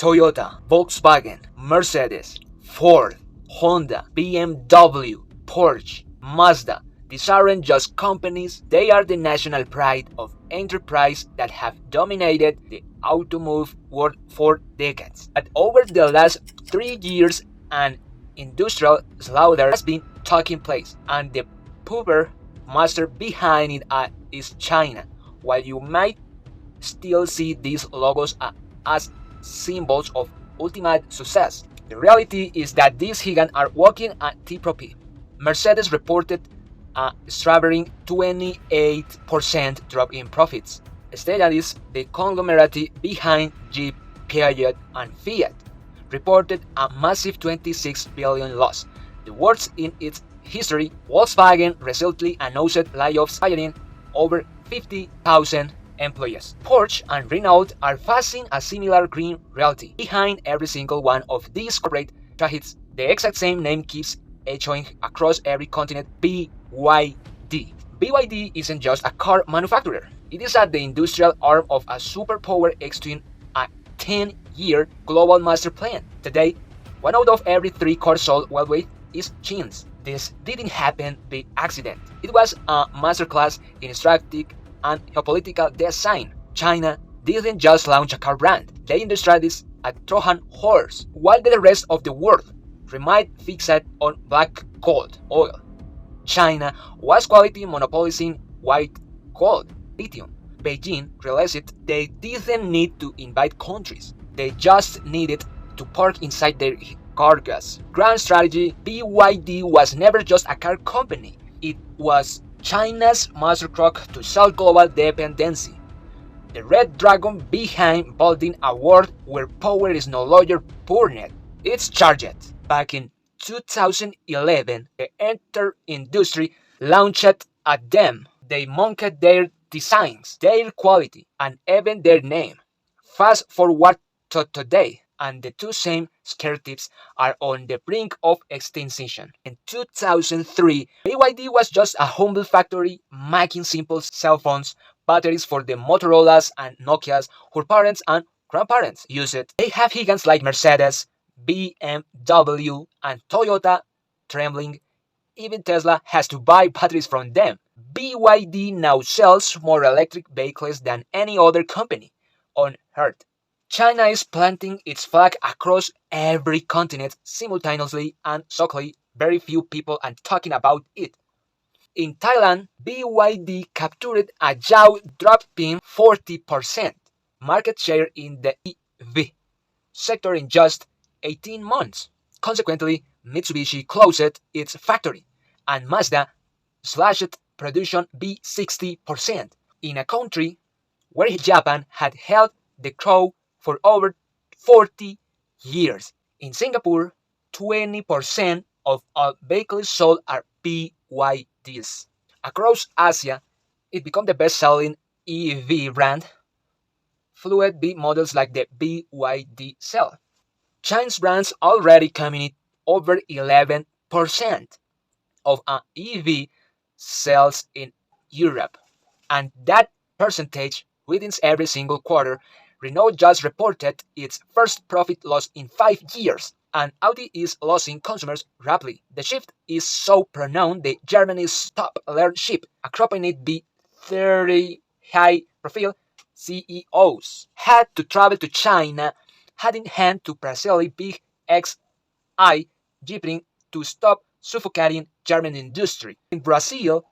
Toyota, Volkswagen, Mercedes, Ford, Honda, BMW, Porsche, Mazda. These aren't just companies, they are the national pride of enterprise that have dominated the automotive world for decades. But over the last 3 years, an industrial slaughter has been taking place, and the puber master behind it is China. While you might still see these logos as symbols of ultimate success, the reality is that these giants are walking a tightrope. Mercedes reported a staggering 28% drop in profits. Stellantis, the conglomerate behind Jeep, Piaget, and Fiat, reported a massive 26 billion loss, the worst in its history. Volkswagen recently announced layoffs firing over 50,000 employees. Porsche and Renault are facing a similar green reality. Behind every single one of these corporate tragedies, the exact same name keeps echoing across every continent: BYD. BYD isn't just a car manufacturer. It is the industrial arm of a superpower executing a 10-year global master plan. Today, 1 out of every 3 cars sold worldwide is Chinese. This didn't happen by accident. It was a masterclass in strategic and geopolitical design. China didn't just launch a car brand, they industrialized a Trojan horse, while the rest of the world remained fixed on black gold oil. China was quality monopolizing white gold, lithium. Beijing realized they didn't need to invade countries, they just needed to park inside their carcass. Grand strategy: BYD was never just a car company, it was China's masterstroke to solve global dependency. The red dragon behind building a world where power is no longer burned, it's charged. Back in 2011, the entire industry launched at them. They mocked their designs, their quality, and even their name. Fast forward to today, and the two same stereotypes are on the brink of extinction. In 2003, BYD was just a humble factory making simple cell phones, batteries for the Motorola's and Nokia's her parents and grandparents used it. They have giants like Mercedes, BMW, and Toyota trembling. Even Tesla has to buy batteries from them. BYD now sells more electric vehicles than any other company on earth. China is planting its flag across every continent simultaneously, and shockingly, very few people are talking about it. In Thailand, BYD captured a jaw-dropping 40% market share in the EV sector in just 18 months. Consequently, Mitsubishi closed its factory, and Mazda slashed production by 60% in a country where Japan had held the crown for over 40 years. In Singapore, 20% of all vehicles sold are BYDs. Across Asia, it became the best-selling EV brand, fueled by models like the BYD Cell. Chinese brands already coming over 11% of EV sales in Europe, and that percentage within every single quarter. Renault just reported its first profit loss in 5 years, and Audi is losing consumers rapidly. The shift is so pronounced that Germany's top leadership, accompanied by 30 high-profile CEOs, had to travel to China hand in hand to Brazil's big XI Jeeping to stop suffocating German industry. In Brazil,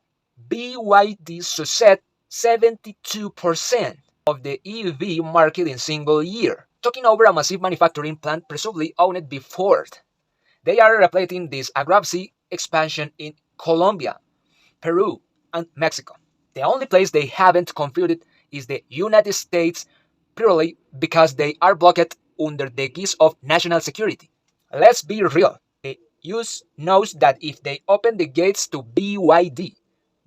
BYD succeeded 72% of the EV market in single year, taking over a massive manufacturing plant presumably owned by Ford. They are replicating this aggressive expansion in Colombia, Peru, and Mexico. The only place they haven't confronted is the United States, purely because they are blocked under the guise of national security. Let's be real, the US knows that if they open the gates to BYD,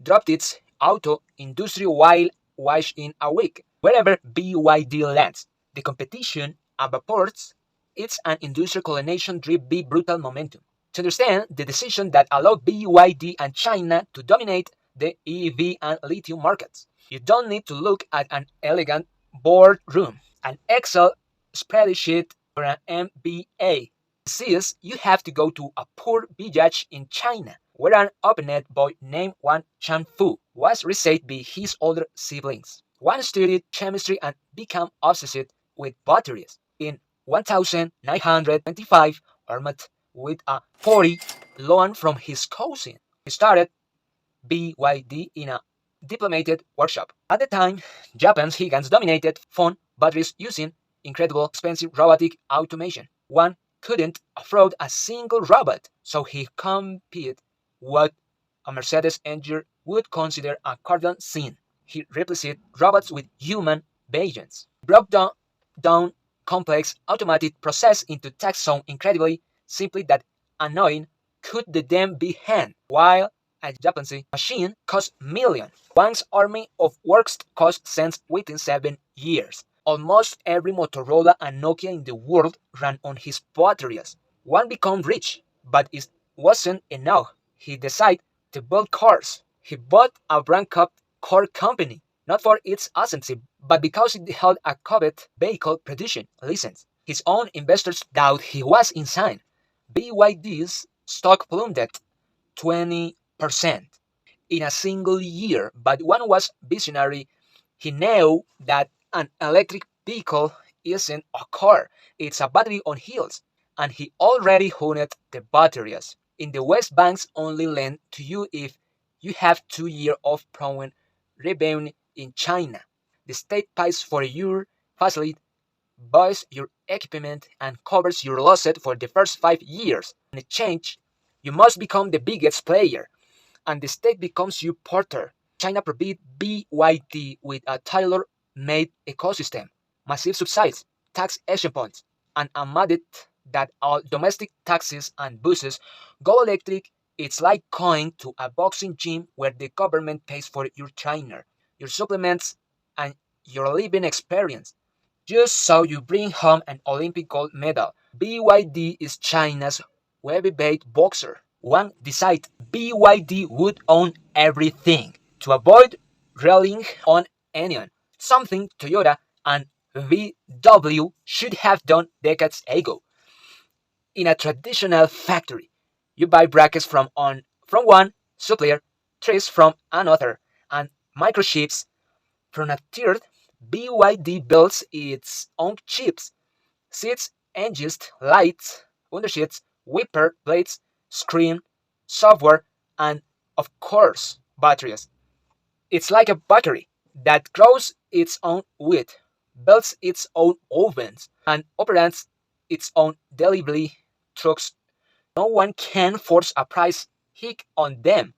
dropped its auto industry while wash in a week, wherever BYD lands, the competition evaporates. It's an industrial colonization driven by brutal momentum. To understand the decision that allowed BYD and China to dominate the EV and lithium markets, you don't need to look at an elegant boardroom, an Excel spreadsheet for an MBA. Says you have to go to a poor village in China, where an opened boy named Wang Chanfu was raised by his older siblings. One studied chemistry and became obsessed with batteries. In 1925, armed with a 40 loan from his cousin, he started BYD in a diplomated workshop. At the time, Japan's giants dominated phone batteries using incredible expensive robotic automation. One couldn't afford a single robot, so he competed what a Mercedes engineer would consider a cardinal sin. He replaced robots with human agents, broke down complex automated process into tasks so incredibly simply that annoying could the damn be hand, while a Japanese machine cost millions. One's army of works cost cents within 7 years. Almost every Motorola and Nokia in the world ran on his batteries. One became rich, but it wasn't enough. He decided to build cars. He bought a bankrupt car company, not for its authenticity, but because it held a coveted vehicle production license. His own investors doubted he was insane. BYD's stock plummeted 20% in a single year, but one was visionary. He knew that an electric vehicle isn't a car, it's a battery on wheels, and he already owned the batteries. In the West, banks only lend to you if you have 2 years of proven revenue in China. The state pays for your facility, buys your equipment, and covers your losses for the first 5 years. In exchange, you must become the biggest player, and the state becomes your porter. China provided BYD with a tailor-made ecosystem, massive subsidies, tax exemption points, and a mandate that all domestic taxis and buses go electric. It's like going to a boxing gym where the government pays for your trainer, your supplements, and your living experience, just so you bring home an Olympic gold medal. BYD is China's heavyweight boxer. One decided BYD would own everything to avoid relying on anyone, something Toyota and VW should have done decades ago. In a traditional factory, you buy brackets from one supplier, trees from another, and microchips from a third. BYD builds its own chips, seats, engines, lights, undersheets, wiper blades, screen, software, and of course, batteries. It's like a bakery that grows its own wheat, builds its own ovens, and operates its own delivery trucks. No one can force a price hike on them.